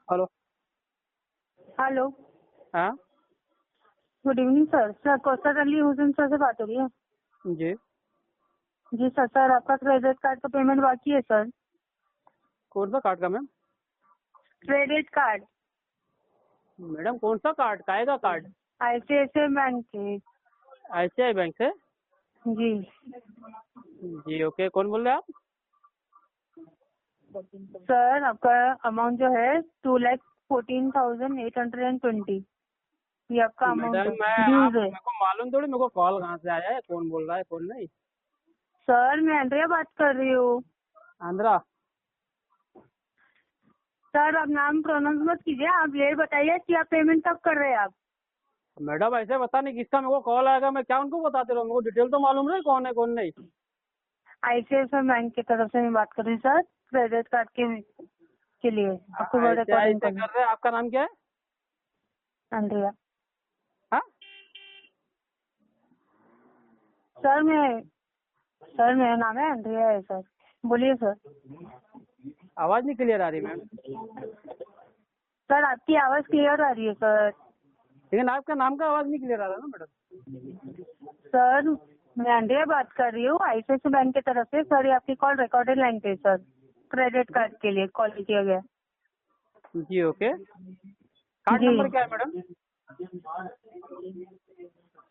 Hello. Hello. हाँ good evening sir. Sir Kausar Ali Hussain sir से बात हो रही है? जी। जी सर। सर आपका क्रेडिट कार्ड का पेमेंट बाकी है सर। कौन सा कार्ड का मैम? क्रेडिट कार्ड मैडम कौन सा कार्ड? काहे का कार्ड? ICICI बैंक के। ICICI बैंक से? जी जी ओके, कौन बोल रहे हैं आप? सर आपका अमाउंट जो है 2,14,820 ये आपका अमाउंट मैडम है, मैं आप ड्यूज है। मेरे को मालूम थोड़ी मेरे को कॉल कहाँ से आया है, कौन बोल रहा है कौन नहीं। सर मैं एंड्रिया बात कर रही हूँ। आंध्रा? सर आप नाम प्रोनाउंस मत कीजिए, आप ये बताइए कि आप पेमेंट कब कर रहे हैं आप? मैडम ऐसे बता नहीं किसका मेरे को कॉल आएगा, मैं क्या उनको बताते रहूँ? मेरे को डिटेल तो मालूम नहीं कौन है कौन नहीं। ICICI बैंक की तरफ से मैं बात कर रही हूँ सर, क्रेडिट कार्ड के लिए आपको ICICI रिकॉर्डिंग से करना। कर रहे हैं, आपका नाम क्या है? एंड्रिया। हाँ सर मेरा नाम है एंड्रिया है सर। बोलिए सर। आवाज नहीं क्लियर आ रही मैम। सर आपकी आवाज़ क्लियर आ रही है सर। लेकिन आपका नाम का आवाज नहीं क्लियर आ रहा ना मैडम। सर मैं एंड्रिया बात कर रही हूँ ICICI बैंक की तरफ से। सर ये आपकी कॉल रिकॉर्डेड लाइन पे है सर, क्रेडिट कार्ड के लिए कॉल किया गया। जी ओके। कार्ड जी नंबर क्या है मैडम?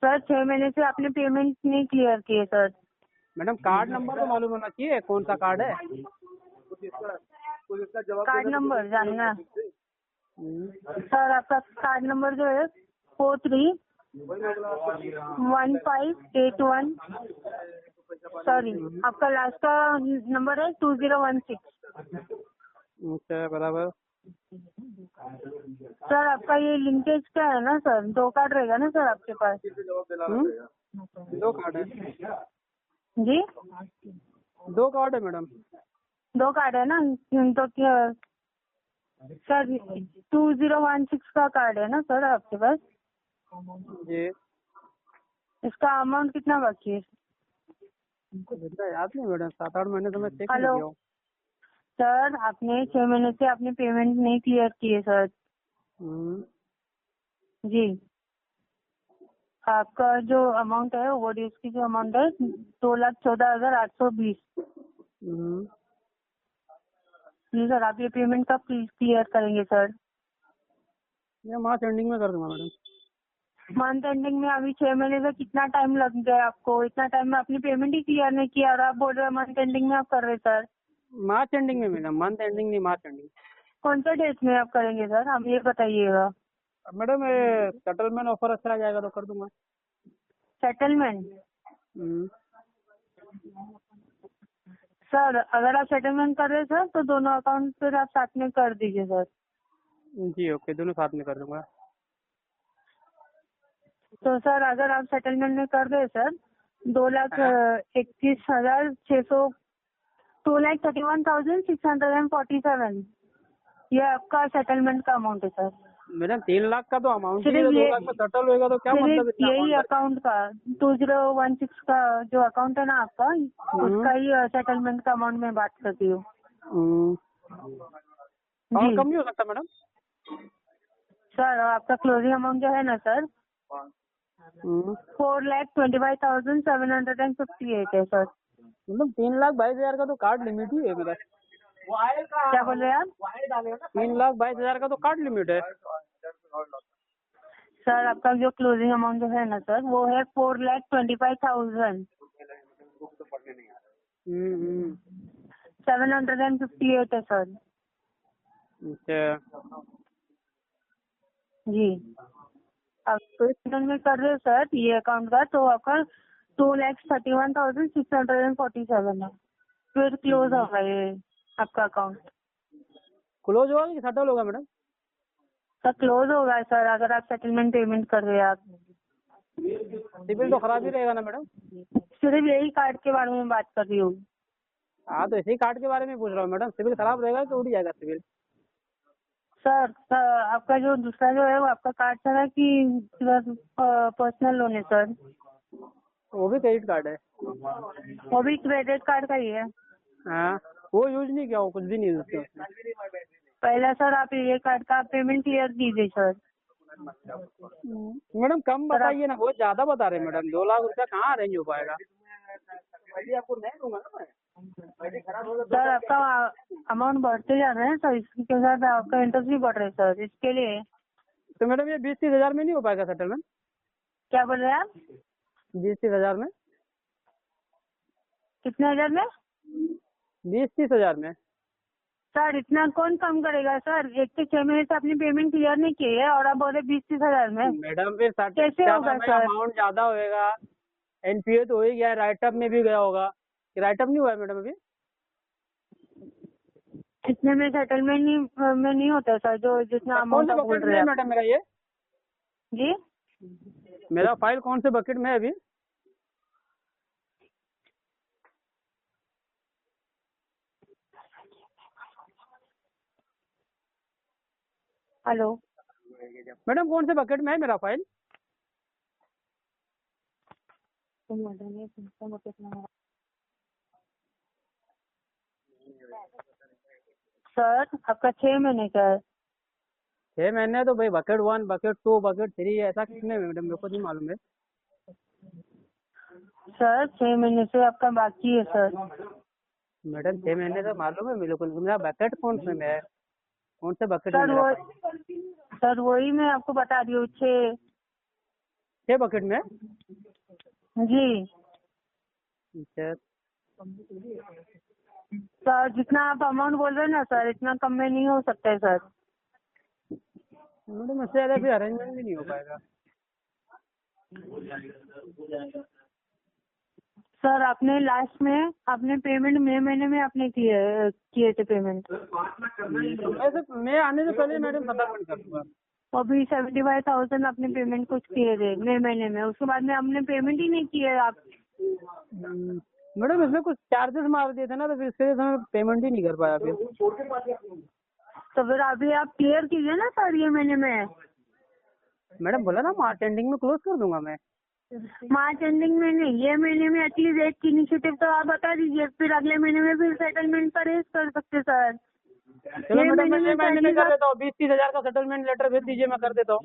सर 6 महीने से आपने पेमेंट नहीं क्लियर की है सर। मैडम कार्ड नंबर तो मालूम होना चाहिए, कौन सा कार्ड है? कार्ड नंबर जानना है? हम्म, सर आपका कार्ड नंबर जो है 431581। सॉरी आपका लास्ट का नंबर है 2016। अच्छा बराबर। सर आपका ये लिंकेज क्या है ना सर, 2 कार्ड रहेगा ना सर आपके पास? दो कार्ड है। जी 2 कार्ड है मैडम। 2 कार्ड है ना? तो क्या सर 2016 का कार्ड है ना सर आपके पास? जी इसका अमाउंट कितना बाकी है? इतना याद नहीं मैडम, 7-8 महीने तो मैं चेक नहीं हेलो किया हूँ। सर आपने 6 महीने से आपने पेमेंट नहीं क्लियर की है सर। हम्म, जी आपका जो अमाउंट है ओवरड्यूज की जो अमाउंट है 2,14,820। हम्म। जी सर आप ये पेमेंट कब क्लियर करेंगे सर? ये मार्च एंडिंग में कर दूंगा मैडम। मंथ एंडिंग में अभी 6 महीने से कितना टाइम लग गया आपको? इतना टाइम में अपनी पेमेंट ही क्लियर नहीं किया और आप बोल रहे हो मंथ एंडिंग में आप कर रहे सर। मार्च एंडिंग में मैडम, मंथ एंडिंग नहीं, मार्च एंडिंग। कौन सा डेट में आप करेंगे सर, हम ये बताइएगा। अब मैडम ये सेटलमेंट ऑफर अच्छा आ जाएगा तो कर दूंगा। सेटलमेंट? हम्म, सर अगर आप सेटलमेंट कर रहे हैं सर तो दोनों अकाउंट फिर आप साथ में कर दीजिए सर। जी ओके, दोनों साथ में कर दूंगा। तो सर अगर आप सेटलमेंट में कर रहे सर 2,21,600 2,31,647 ये आपका सेटलमेंट का अमाउंट है सर। मैडम 3 लाख का तो अमाउंट ही है, सिर्फ 2 ये लाख में सेटल होएगा तो क्या मतलब सिर्फ इतना यही अमाउंट भर अकाउंट का 2016 का जो अकाउंट है ना आपका, के। उसका ही सेटलमेंट का अमाउंट में बात करती हूँ। हम्म, और जी कम नहीं हो सकता मैडम? सर आपका क्लोजिंग अमाउंट जो है ना सर हम्म, 4,22,758 है सर। मतलब 3,22,000 का तो कार्ड लिमिट ही है मेरा। क्या बोल रहे हैं आप? 3,22,000 का तो कार्ड लिमिट है। सर आपका जो क्लोजिंग अमाउंट जो है ना सर वो है 4,25,758 हम्म। है सर। अच्छा जी आप पेमेंट में कर रहे हो सर ये अकाउंट का तो आपका 2,31,647 है, फिर क्लोज होगा ये आपका अकाउंट। क्लोज होगा कि सेटल होगा मैडम? सर क्लोज होगा सर अगर आप सेटलमेंट पेमेंट कर रहे हैं आप। सिबिल तो खराब ही रहेगा ना मैडम? सिर्फ यही कार्ड के बारे में बात कर रही हूँ। हाँ तो इसी कार्ड के बारे में पूछ रहा हूँ मैडम, सिबिल खराब रहेगा कि उड़ जाएगा सिबिल? सर आपका जो दूसरा जो है वो आपका कार्ड था ना कि पर्सनल लोन है सर? वो भी क्रेडिट कार्ड है। वो भी क्रेडिट कार्ड का ही है। हाँ वो यूज नहीं किया, वो कुछ भी नहीं यूज किया उसमें। पहला सर आप ये कार्ड का पेमेंट क्लियर कीजिए सर। मैडम कम बताइए ना, बहुत ज्यादा बता रहे हैं मैडम। 2 लाख रुपया कहाँ अरेंज हो पाएगा? आपको नहीं दूंगा ना मैं। सर आपका अमाउंट बढ़ते जा रहे हैं सर, इसके साथ आपका इंटरेस्ट भी बढ़ रहा है सर, इसके लिए। तो मैडम ये 20-30 हजार में नहीं हो पाएगा सेटलमेंट? क्या बोल रहे हैं आप? 20-30 हजार में? कितने हजार में? 20-30 हजार में? सर इतना कौन कम करेगा सर? 1 से 6 महीने से अपनी पेमेंट क्लियर नहीं की है और आप बोल रहे 20-30 हजार में? मैडम फिर कैसे होगा सर? अमाउंट ज्यादा होएगा। एनपीए तो हो ही गया, राइटअप में भी गया होगा। राइटअप नहीं हुआ है मैडम अभी? इतने में सेटलमेंट में नहीं होता सर, जो जितना कौन अमाउंट से आप बोल बकेट में रहे है हैं। मैडम मेरा ये? जी मेरा फाइल कौन से बकेट में है अभी? हेलो मैडम कौन से बकेट में है मेरा फाइल? सर आपका 6 महीने का है। 6 महीने तो भाई बकेट 1, बकेट 2, बकेट 3 ऐसा कितने में मैडम? मेरे को नहीं मालूम है। सर 6 महीने से आपका बाकी है सर। मैडम 6 महीने तो मालूम है मेरे को, मेरा बकेट कौन से में है? कौन से बकेट में सर मेरा वो फाइल? सर वही मैं आपको बता रही हूँ 6। 6 बकेट में है? जी अच्छा, सर जितना आप अमाउंट बोल रहे हैं ना सर, इतना कम में नहीं हो सकता है सर। मैडम इससे ज़्यादा फिर अरेंजमेंट भी नहीं हो पाएगा। सर आपने लास्ट में आपने पेमेंट मई महीने में आपने किए थे पेमेंट। मैं आने से पहले मैडम सेटलमेंट कर दूंगा। अभी 75,000 आपने पेमेंट कुछ किए थे मई महीने में, उसके बाद में आपने पेमेंट ही नहीं किए आप। मैडम इसमें कुछ चार्जेस मार दिए थे ना, तो फिर इसके वजह से मैं पेमेंट ही नहीं कर पाया फिर। तो फिर अभी आप क्लियर कीजिए ना सर ये महीने में। मैडम बोला ना मार्च एंडिंग में क्लोज कर दूंगा मैं। मार्च एंडिंग में नहीं, ये महीने में एटलीस्ट एक इनिशिएटिव तो आप बता दीजिए, फिर अगले महीने में फिर सेटलमेंट का रेस कर सकते सर। चलो मैडम मैं ये महीने में कर देता हूँ। 20-30 हजार का सेटलमेंट लेटर भेज दीजिए, मैं कर देता हूँ।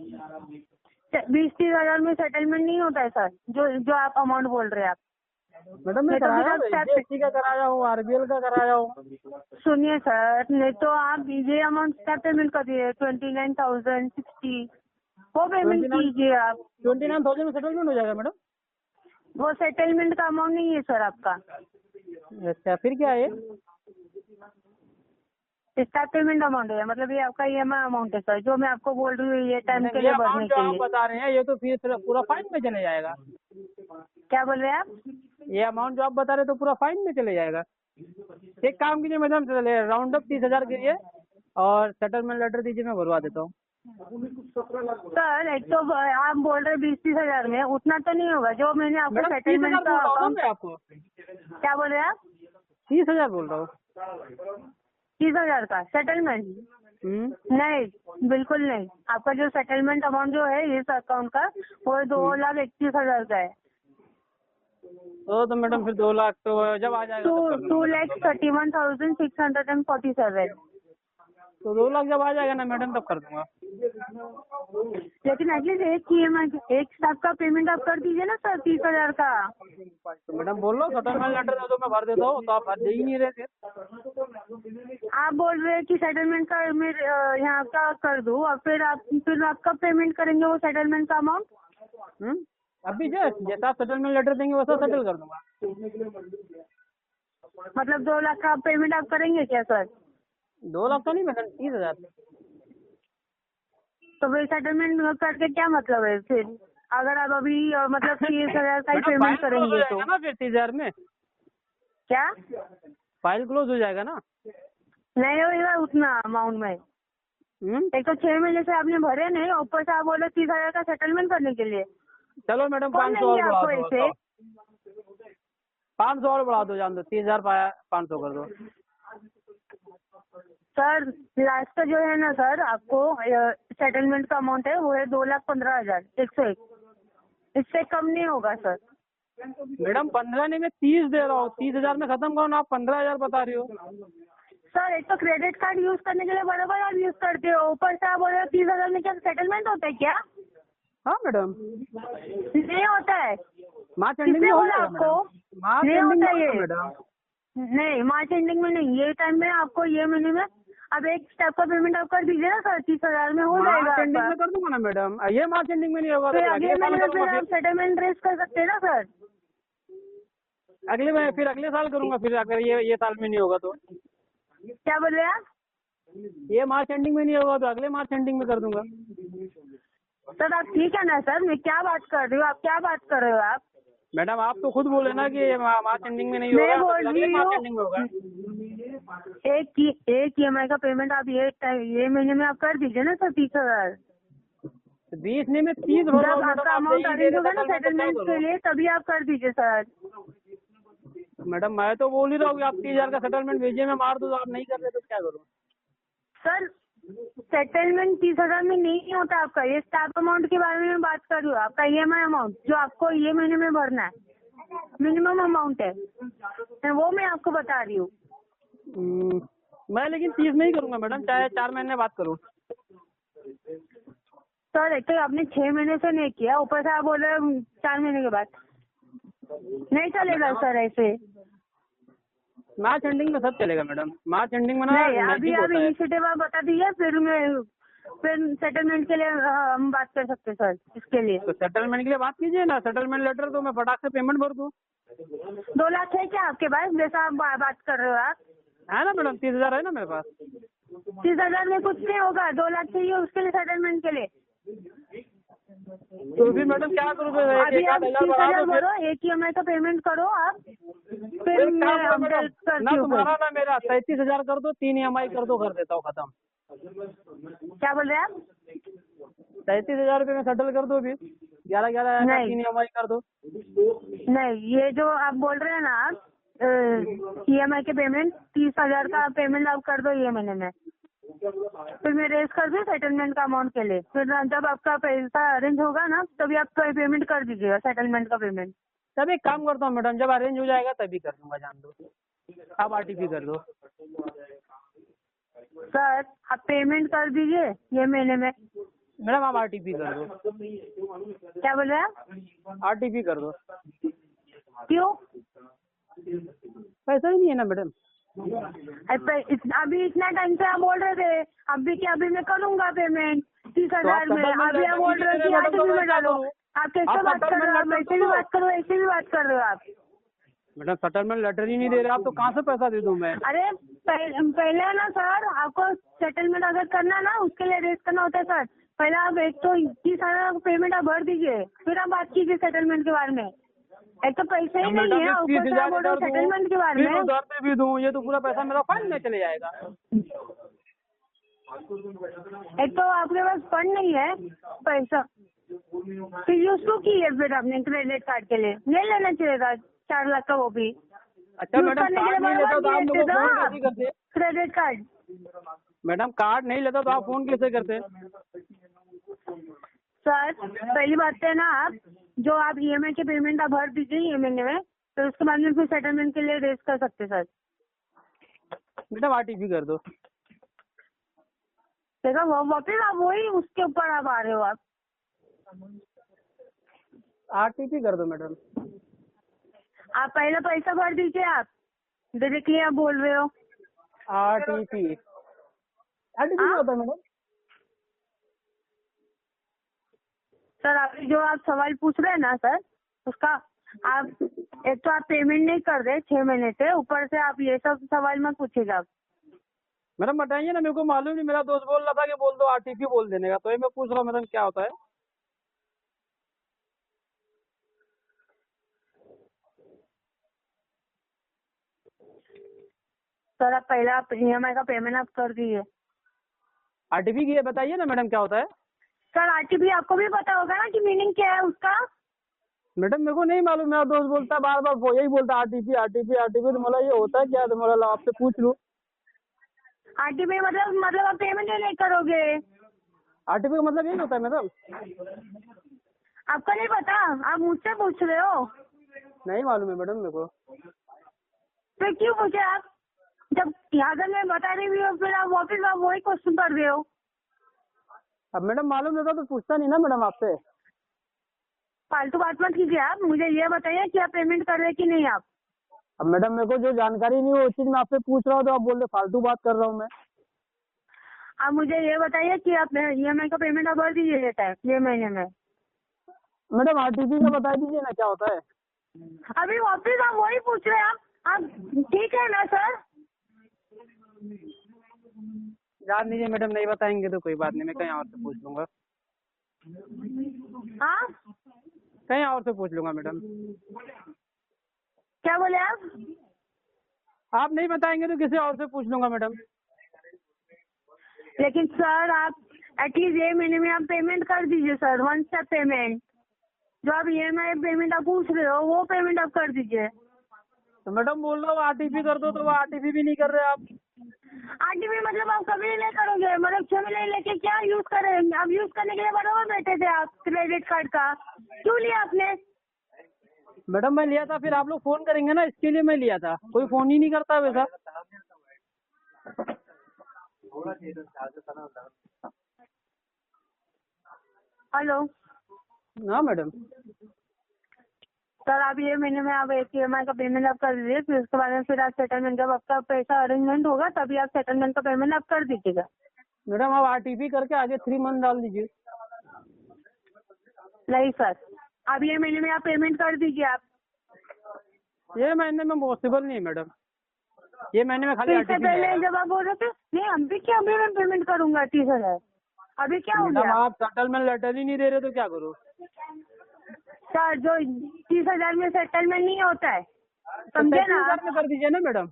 20-30 हजार में सेटलमेंट नहीं होता है सर, जो आप अमाउंट बोल रहे हैं आप। मैडम मैं नहीं तो फिर कराया आप हूँ, जीएसटी का कराया हूँ, आरबीएल का कराया हूँ। सुनिए सर, नहीं तो आप ये अमाउंट क्या पेमेंट करिए 29,060 वो पेमेंट कीजिए आप। 29,000 में सेटलमेंट हो जाएगा मैडम? वो सेटलमेंट का अमाउंट नहीं है सर आपका। अच्छा फिर क्या है? इसका पेमेंट अमाउंट है, मतलब ये आपका ईएमआई अमाउंट है सर, जो मैं आपको बोल रही हूँ ये टाइम के ये लिए अमाउंट भरने जो के आप लिए। बता रहे हैं ये तो फिर पूरा फाइन में चले जाएगा। क्या बोल रहे हैं आप? ये अमाउंट जो आप बता रहे हैं तो पूरा फाइन में चले जाएगा। एक काम कीजिए मैडम, राउंड अप 30 हजार करिए और सेटलमेंट लेटर दीजिए, मैं भरवा देता हूँ। सर एक तो आप बोल रहे 20-30 हजार में, उतना तो नहीं होगा जो मैंने आपको मैडम 30 सेटलमेंट हजार का बोल रहा हूँ ना अकाउंट। मैं आपको। क्या बोल रहे हैं आप? 30 हजार बोल रहा हूँ। 30 हजार का सेटलमेंट? नहीं बिल्कुल नहीं, आपका जो सेटलमेंट अमाउंट जो है इस अकाउंट का वो 2,31,000 का है। तो मैडम फिर 2 लाख तो जब आ जाएगा तब कर दूंगा। 2,31,647। तो 2 लाख जब आ जाएगा ना मैडम तब कर दूंगा। लेकिन एटलीस्ट एक ईएमआई एक साथ का पेमेंट आप कर दीजिए ना सर 30 हजार का। तो मैडम बोल रहा हूँ सेटलमेंट लेटर दे दो, मैं भर देता हूँ, तो आप दे ही नहीं रहे फिर। आप बोल रहे हैं कि सेटलमेंट का मैं यहाँ का कर दूँ और फिर आप कब पेमेंट करेंगे वो सेटलमेंट का अमाउंट? अभी जैसा आप सेटलमेंट लेटर देंगे वैसा सेटल कर दूंगा। मतलब 2 लाख का पेमेंट आप करेंगे क्या सर? 2 लाख तो नहीं मैडम, 30 हजार। तो फिर सेटलमेंट करके क्या मतलब है फिर, अगर आप अभी मतलब 30 हजार का ही पेमेंट करेंगे तो? ना फिर 30 हजार में क्या फाइल क्लोज हो जाएगा ना? नहीं होगा उतना अमाउंट में। एक तो 6 महीने से आपने भरे नहीं, ऊपर से आप बोले 30 हजार का सेटलमेंट करने के लिए। चलो मैडम कौन 500 और देंगे बढ़ा आपको दो, ऐसे? 500 और बढ़ा दो, जान दो 30 हजार पाया, 500 कर दो। सर लास्ट का जो है ना सर, आपको सेटलमेंट का अमाउंट है वो है 2,15,101। इससे कम नहीं होगा सर। मैडम 15 नहीं, मैं 30 दे रहा हूँ। 30 हजार में खत्म करो ना, आप 15 हजार बता रही हो। सर एक तो क्रेडिट कार्ड यूज करने के लिए बराबर आप यूज करते हो, ऊपर से आप बोल रहे हो 30,000 में क्या सेटलमेंट होता है क्या? हाँ मैडम, नहीं होता है। मार्च एंडिंग किसने में हो बोला जाएगा आपको? मैडम, मार्च नहीं एंडिंग में होता होगा ये। मैडम। नहीं, मार्च एंडिंग में नहीं, ये टाइम में आपको ये महीने में अब एक स्टेप का पेमेंट आप कर दीजिए ना सर, 30,000 में हो जाएगा मार्च एंडिंग आपका। में कर दूंगा ना मैडम, ये मार्च एंडिंग में नहीं होगा तो फिर फिर अगले अगले साल महीने में करूंगा फिर आप फिर। सेटलमेंट रेस कर सकते हैं ना सर। फिर अगले साल करूंगा फिर, अगर ये साल में नहीं होगा तो। क्या बोल रहे हैं आप? ये मार्च एंडिंग में नहीं होगा तो अगले मार्च एंडिंग में कर दूंगा। सर आप ठीक है ना सर, मैं क्या बात कर रही हूँ, आप क्या बात कर रहे हो आप? मैडम आप तो खुद बोले ना कि ये मार्च एंडिंग में नहीं मैं होगा तो बोल फिर अगले रही मार्च हूँ एंडिंग में होगा। एक EMI का पेमेंट आप ये महीने में आप कर दीजिए ना सर, 30,000। 20 नहीं में 30 हो जब रहा हूँ आपका मैडम, आप अमाउंट यही दे अरेंज रहे होगा ना सेटलमेंट तो क्या सेटलमेंट के करूँ? लिए, तभी आप कर दीजिए सर। मैडम मैं तो बोल ही रहा हूँ कि आप 30,000 का सेटलमेंट भेजिए, मैं मार दूँ, तो आप नहीं कर रहे तो क्या करूँ? सर सेटलमेंट 30,000 में नहीं होता आपका, ये स्टैप अमाउंट के बारे में मैं बात कर रही हूँ। आपका EMI अमाउंट जो आपको ये महीने में भरना है, मिनिमम अमाउंट है, वो मैं आपको बता रही हूँ। मैं लेकिन 30 नहीं करूंगा मैडम, चाहे 4 महीने बात करूँ। सर एक तो आपने 6 महीने से नहीं किया, ऊपर से आप बोल रहे हो 4 महीने के बाद। नहीं चलेगा सर ऐसे। मार्च एंडिंग में सब चलेगा मैडम, मार्च एंडिंग में ना नहीं, अभी नजदीक आप होता है। इनिशिएटिव आप बता दीजिए, फिर सेटलमेंट के लिए हम बात कर सकते हैं सर, इसके लिए। तो सेटलमेंट के लिए बात कीजिए ना, सेटलमेंट लेटर तो मैं फटाक से पेमेंट भर दूँ। 2 लाख है क्या आपके पास, जैसा आप बात कर रहे हो आप? है ना मैडम, 30,000 है ना मेरे पास। 30,000 में कुछ नहीं होगा, 2 लाख चाहिए उसके लिए, सेटलमेंट के लिए। तो फिर मैडम क्या करूँ, तो अभी एक आप आध हजार 30,000 बढ़ा दो फिर। भरो, एक EMI का पेमेंट करो आप, फिर फिर मैं क्या करूँ अपडेट मैडम, ना करती हूँ तुम्हारा फिर। ना मेरा, 37,000 कर दो, 3 EMI कर दो, कर देता हूँ खत्म। क्या बोल रहे हैं आप? 37,000 रुपये में सेटल कर दो अभी, 11,000 का नहीं। 3 EMI कर दो। नहीं, ये जो आप बोल रहे हैं ना आप EMI के पेमेंट 30,000 का पेमेंट आप कर दो ये महीने में, फिर मैं रेस कर दूँ सेटलमेंट का अमाउंट के लिए। फिर जब आपका पैसा अरेंज होगा ना, तभी आप पेमेंट कर दीजिएगा, सेटलमेंट का पेमेंट। तब एक काम करता हूँ मैडम, जब अरेंज हो जाएगा तभी कर दूंगा, जान दो। आप RTP कर दो। सर आप पेमेंट कर दीजिए ये महीने में। मैडम आप RTP कर दो। क्या बोल रहे हैं आप? RTP कर दो। क्यों? पैसा ही नहीं है ना मैडम। अभी इतना टाइम से आप बोल रहे थे, अभी क्या अभी मैं करूंगा पेमेंट 30,000 में, अभी आप बोल रहे हो कि RTP में डालो। आप कैसे बात कर रहे हो? आप ऐसे भी बात करो, ऐसे भी बात कर रहे हो आप। मैडम सेटलमेंट लेटर ही नहीं दे रहे आप, तो कहाँ से पैसा दे दूँ मैं? अरे पहले ना सर, आपको सेटलमेंट अगर करना ना, उसके लिए रेस करना होता है सर। पहले आप एक तो 30,000 पेमेंट आप भर दीजिए, फिर आप बात कीजिए सेटलमेंट के बारे में। एक तो पैसे ही नहीं है, ऊपर से आप बोल रहे हो सेटलमेंट के बारे में। उधर से भी दूँ, ये तो पूरा पैसा मेरा फाइल में चले जाएगा। एक तो आपके पास फंड नहीं है पैसा, फिर यूज क्यों की है फिर आपने क्रेडिट कार्ड के लिए? नहीं लेना चाहिए था 4 लाख का, वो भी। अच्छा मैडम, कार्ड नहीं लेता तो आप लोगों को फोन कैसे करते? Credit card. मैडम कार्ड नहीं लेता तो आप फोन कैसे करते? सर पहली बात है ना, आप जो आप EMI के पेमेंट आप भर दीजिए ये महीने में, तो उसके बाद में फिर सेटलमेंट के लिए रेस कर सकते सर। मैडम RTP कर दो। देखो वो वापिस आप वही उसके ऊपर आप आ रहे हो आप। RTP कर दो मैडम। आप पहले पैसा भर दीजिए, आप डायरेक्टली आप बोल रहे हो। RTP क्या होता है मैडम? सर अभी जो आप सवाल पूछ रहे हैं ना सर, उसका आप एक तो आप पेमेंट नहीं कर रहे 6 महीने से, ऊपर से आप ये सब सवाल मत पूछिएगा आप। मैडम बताइए ना, मेरे को मालूम नहीं, मेरा दोस्त बोल रहा था कि बोल दो RTP बोल देने का, तो ये मैं पूछ रहा हूँ मैडम क्या होता है? सर आप पहले आप EMI का पेमेंट आप कर दीजिए। RTP की बताइए ना मैडम क्या होता है? सर RTP आपको भी पता होगा ना कि मीनिंग क्या है उसका? मैडम मेरे को नहीं मालूम, मेरा दोस्त बोलता है बार बार, वो यही बोलता है RTP। तो बोला ये होता है क्या, तो बोला आपसे पूछ लूँ। RTP मतलब आप पेमेंट नहीं करोगे? RTP का मतलब यही होता है मैडम? आपको नहीं पता? आप मुझसे पूछ रहे हो? नहीं मालूम है मैडम मेरे को। फिर क्यों पूछे आप? जब यहाँ से मैं बता रही हुई हूँ फिर आप वापिस आप वही क्वेश्चन कर रहे हो। अब मैडम मालूम रहता तो पूछता नहीं ना मैडम आपसे। फालतू बात मत कीजिए आप, मुझे ये बताइए कि आप पेमेंट कर रहे हैं कि नहीं आप। अब मैडम मेरे को जो जानकारी नहीं वो चीज मैं आपसे पूछ रहा हूँ तो आप बोल रहे फालतू बात कर रहा हूँ मैं। आप मुझे ये बताइए कि आप EMI का पेमेंट आप भर दीजिए ये टाइम ये महीने में। मैडम RTP का बता दीजिए ना क्या होता है। अभी वापिस आप वही पूछ रहे हैं आप ठीक है ना सर। जान दीजिए मैडम, नहीं बताएंगे तो कोई बात नहीं, मैं कहीं और से पूछ लूंगा। हाँ कहीं और से पूछ लूंगा मैडम। क्या बोले आप नहीं बताएंगे तो किसी और से पूछ लूंगा मैडम। लेकिन सर आप एटलीस्ट ये महीने में आप पेमेंट कर दीजिए सर, 1 स्टेप पेमेंट। जो आप EMI पेमेंट आप पूछ रहे हो वो पेमेंट आप कर दीजिए। तो मैडम बोल रहा हूँ RTP कर दो तो वो RTP भी नहीं कर रहे आप। RTP मतलब आप कभी नहीं करोगे, मतलब 6 महीने लेके क्या यूज करेंगे आप। यूज करने के लिए बराबर बैठे थे आप क्रेडिट कार्ड का, क्यों लिया आपने। मैडम मैं लिया था, फिर आप लोग फोन करेंगे ना, इसके लिए मैं लिया था। कोई फोन ही नहीं करता वैसा। हेलो हाँ मैडम। सर, आप ये महीने में आप EMI का पेमेंट आप कर दीजिए, फिर उसके बाद में फिर आप सेटलमेंट, जब आपका पैसा अरेंजमेंट होगा तभी आप सेटलमेंट का पेमेंट आप कर दीजिएगा। मैडम आप RTP करके आगे 3 मंथ डाल दीजिए। नहीं सर, अब ये महीने में आप पेमेंट कर दीजिए आप। ये महीने में पॉसिबल नहीं है मैडम, ये महीने में खाली तो इससे RTP पहले जाएगा। जब आप बोल रहे थे नहीं अभी क्या, अभी मैं पेमेंट करूंगा 30,000, अभी क्या हो मैडम गया आप सेटलमेंट लेटर ही नहीं दे रहे तो क्या करूँ। सर। जो 30,000 में सेटलमेंट नहीं होता है, तो समझे ना 37,000 आप। में कर दीजिए ना मैडम।